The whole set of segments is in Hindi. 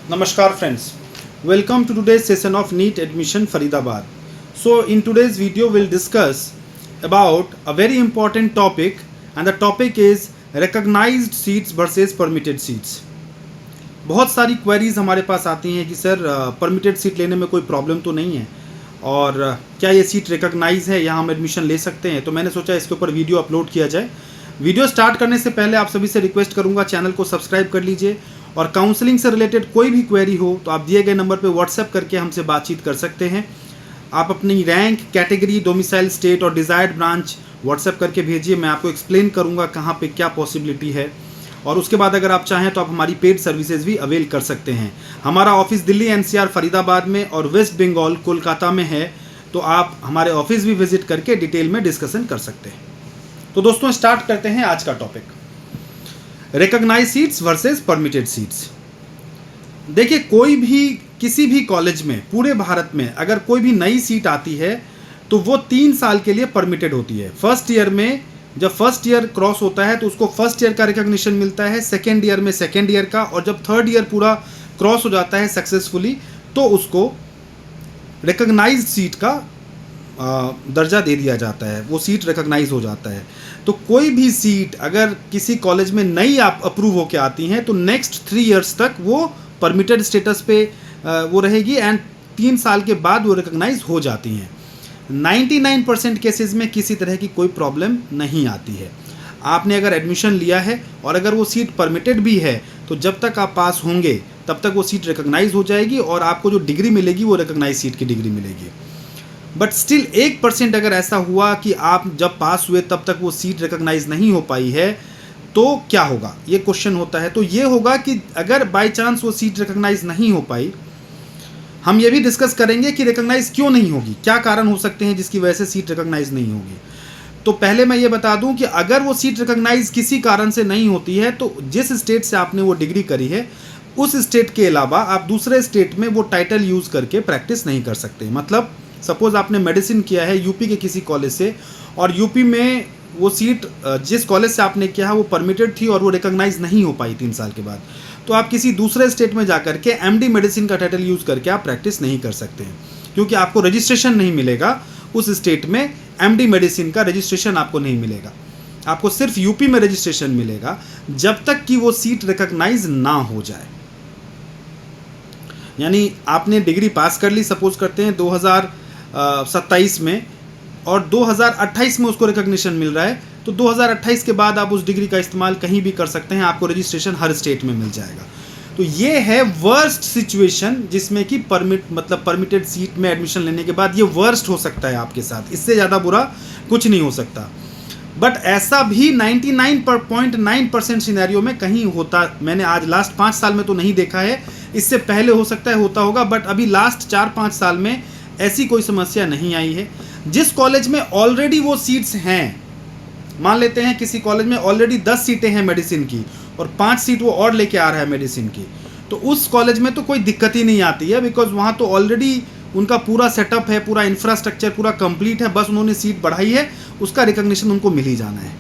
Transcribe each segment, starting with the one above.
Namaskar friends, welcome to today's session of NEET Admission Faridabad. So in today's video we'll discuss about a very important topic, and the topic is recognized seats versus permitted seats. बहुत सारी क्वेरीज हमारे पास आती हैं कि सर परमिटेड सीट लेने में कोई प्रॉब्लम तो नहीं है और क्या ये सीट रिकॉग्नाइज है, यहाँ हम एडमिशन ले सकते हैं। तो मैंने सोचा इसके ऊपर वीडियो अपलोड किया जाए। वीडियो स्टार्ट करने से पहले आप सभी से रिक्वेस्ट करूंगा, चैनल को सब्सक्राइब कर लीजिए और काउंसलिंग से रिलेटेड कोई भी क्वेरी हो तो आप दिए गए नंबर पे व्हाट्सएप करके हमसे बातचीत कर सकते हैं। आप अपनी रैंक, कैटेगरी, डोमिसाइल स्टेट और डिज़ायर्ड ब्रांच व्हाट्सएप करके भेजिए। मैं आपको एक्सप्लेन करूँगा कहाँ पे क्या पॉसिबिलिटी है, और उसके बाद अगर आप चाहें तो आप हमारी पेड सर्विसेज भी अवेल कर सकते हैं। हमारा ऑफिस दिल्ली एनसीआर फरीदाबाद में और वेस्ट बंगाल कोलकाता में है, तो आप हमारे ऑफिस भी विजिट करके डिटेल में डिस्कशन कर सकते हैं। तो दोस्तों स्टार्ट करते हैं आज का topic, recognize seats versus permitted seats. देखिए, कोई भी किसी भी कॉलेज में पूरे भारत में अगर कोई भी नई सीट आती है तो वो 3 साल के लिए परमिटेड होती है। फर्स्ट ईयर में जब फर्स्ट ईयर क्रॉस होता है तो उसको फर्स्ट ईयर का रिकॉग्निशन मिलता है, सेकेंड ईयर में सेकेंड ईयर का, और जब थर्ड ईयर पूरा क्रॉस हो जाता है सक्सेसफुली तो उसको रिकॉग्नाइज्ड सीट का दर्जा दे दिया जाता है, वो सीट रिकॉग्नाइज हो जाता है। तो कोई भी सीट अगर किसी कॉलेज में नई आप अप्रूव होकर आती हैं तो नेक्स्ट 3 इयर्स तक वो परमिटेड स्टेटस पे वो रहेगी एंड 3 साल के बाद वो रिकॉग्नाइज हो जाती हैं। 99% केसेस में किसी तरह की कोई प्रॉब्लम नहीं आती है। आपने अगर एडमिशन लिया है और अगर वो सीट परमिटेड भी है तो जब तक आप पास होंगे तब तक वो सीट रिकॉग्नाइज हो जाएगी और आपको जो डिग्री मिलेगी वो रिकॉग्नाइज सीट की डिग्री मिलेगी। बट स्टिल 1% अगर ऐसा हुआ कि आप जब पास हुए तब तक वो सीट रिकॉग्नाइज नहीं हो पाई है तो क्या होगा, ये क्वेश्चन होता है। तो ये होगा कि अगर बाय चांस वो सीट रिकॉग्नाइज नहीं हो पाई, हम ये भी डिस्कस करेंगे कि रिकॉग्नाइज क्यों नहीं होगी, क्या कारण हो सकते हैं जिसकी वजह से सीट रिकॉग्नाइज नहीं होगी। तो पहले मैं ये बता दूं कि अगर वो सीट रिकॉग्नाइज किसी कारण से नहीं होती है तो जिस स्टेट से आपने वो डिग्री करी है उस स्टेट के अलावा आप दूसरे स्टेट में वो टाइटल यूज़ करके प्रैक्टिस नहीं कर सकते। मतलब सपोज आपने मेडिसिन किया है यूपी के किसी कॉलेज से और यूपी में वो सीट जिस कॉलेज से आपने किया है वो परमिटेड थी और वो रिकॉग्नाइज नहीं हो पाई 3 साल के बाद, तो आप किसी दूसरे स्टेट में जाकर के एमडी मेडिसिन का टाइटल यूज़ करके आप प्रैक्टिस नहीं कर सकते हैं, क्योंकि आपको रजिस्ट्रेशन नहीं मिलेगा उस स्टेट में। एमडी मेडिसिन का रजिस्ट्रेशन आपको नहीं मिलेगा, आपको सिर्फ यूपी में रजिस्ट्रेशन मिलेगा जब तक कि वो सीट रिकॉग्नाइज ना हो जाए। यानी आपने डिग्री पास कर ली, सपोज करते हैं 2027 में, और 2028 में उसको रिकॉग्निशन मिल रहा है, तो 2028 के बाद आप उस डिग्री का इस्तेमाल कहीं भी कर सकते हैं, आपको रजिस्ट्रेशन हर स्टेट में मिल जाएगा। तो ये है वर्स्ट सिचुएशन जिसमें कि परमिटेड सीट में एडमिशन लेने के बाद ये वर्स्ट हो सकता है आपके साथ, इससे ज़्यादा बुरा कुछ नहीं हो सकता। बट ऐसा भी 99.9% सिनेरियो में कहीं होता, मैंने आज लास्ट 5 साल में तो नहीं देखा है, इससे पहले हो सकता है होता होगा, बट अभी लास्ट 4-5 साल में ऐसी कोई समस्या नहीं आई है। जिस कॉलेज में ऑलरेडी वो सीट्स हैं, मान लेते हैं किसी कॉलेज में ऑलरेडी 10 सीटें हैं मेडिसिन की और 5 सीट वो और लेके आ रहा है मेडिसिन की, तो उस कॉलेज में तो कोई दिक्कत ही नहीं आती है, बिकॉज वहाँ तो ऑलरेडी उनका पूरा सेटअप है, पूरा इंफ्रास्ट्रक्चर पूरा कंप्लीट है, बस उन्होंने सीट बढ़ाई है, उसका रिकॉग्निशन उनको मिल ही जाना है।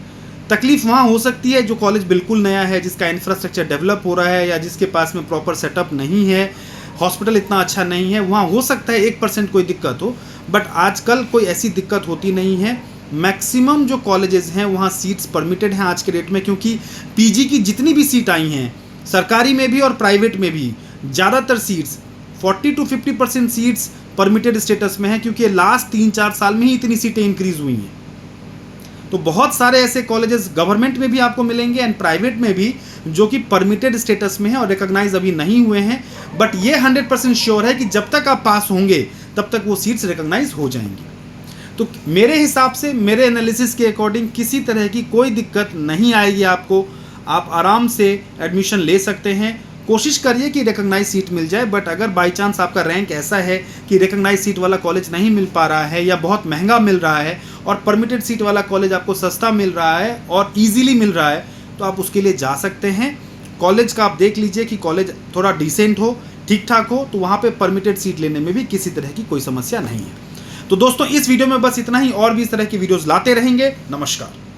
तकलीफ वहाँ हो सकती है जो कॉलेज बिल्कुल नया है, जिसका इंफ्रास्ट्रक्चर डेवलप हो रहा है या जिसके पास में प्रॉपर सेटअप नहीं है, हॉस्पिटल इतना अच्छा नहीं है, वहाँ हो सकता है 1% कोई दिक्कत हो, बट आजकल कोई ऐसी दिक्कत होती नहीं है। मैक्सिमम जो कॉलेजेस हैं वहाँ सीट्स परमिटेड हैं आज के डेट में, क्योंकि पीजी की जितनी भी सीट आई हैं सरकारी में भी और प्राइवेट में भी, ज़्यादातर seats 40 to 50% seats permitted status में है, क्योंकि लास्ट 3-4 साल में ही इतनी सीटें इंक्रीज हुई हैं। तो बहुत सारे ऐसे कॉलेजेस गवर्नमेंट में भी आपको मिलेंगे एंड प्राइवेट में भी जो कि परमिटेड स्टेटस में है और रिकॉग्नाइज अभी नहीं हुए हैं, बट ये 100% श्योर है कि जब तक आप पास होंगे तब तक वो सीट्स रिकॉग्नाइज हो जाएंगी। तो मेरे हिसाब से, मेरे एनालिसिस के अकॉर्डिंग किसी तरह की कोई दिक्कत नहीं आएगी आपको, आप आराम से एडमिशन ले सकते हैं। कोशिश करिए कि रिकॉग्नाइज सीट मिल जाए, बट अगर बाई चांस आपका रैंक ऐसा है कि रिकॉग्नाइज सीट वाला कॉलेज नहीं मिल पा रहा है या बहुत महंगा मिल रहा है और परमिटेड सीट वाला कॉलेज आपको सस्ता मिल रहा है और ईजिली मिल रहा है, तो आप उसके लिए जा सकते हैं। कॉलेज का आप देख लीजिए कि कॉलेज थोड़ा डिसेंट हो, ठीक ठाक हो, तो वहाँ पे परमिटेड सीट लेने में भी किसी तरह की कोई समस्या नहीं है। तो दोस्तों इस वीडियो में बस इतना ही, और भी इस तरह की वीडियोस लाते रहेंगे। नमस्कार।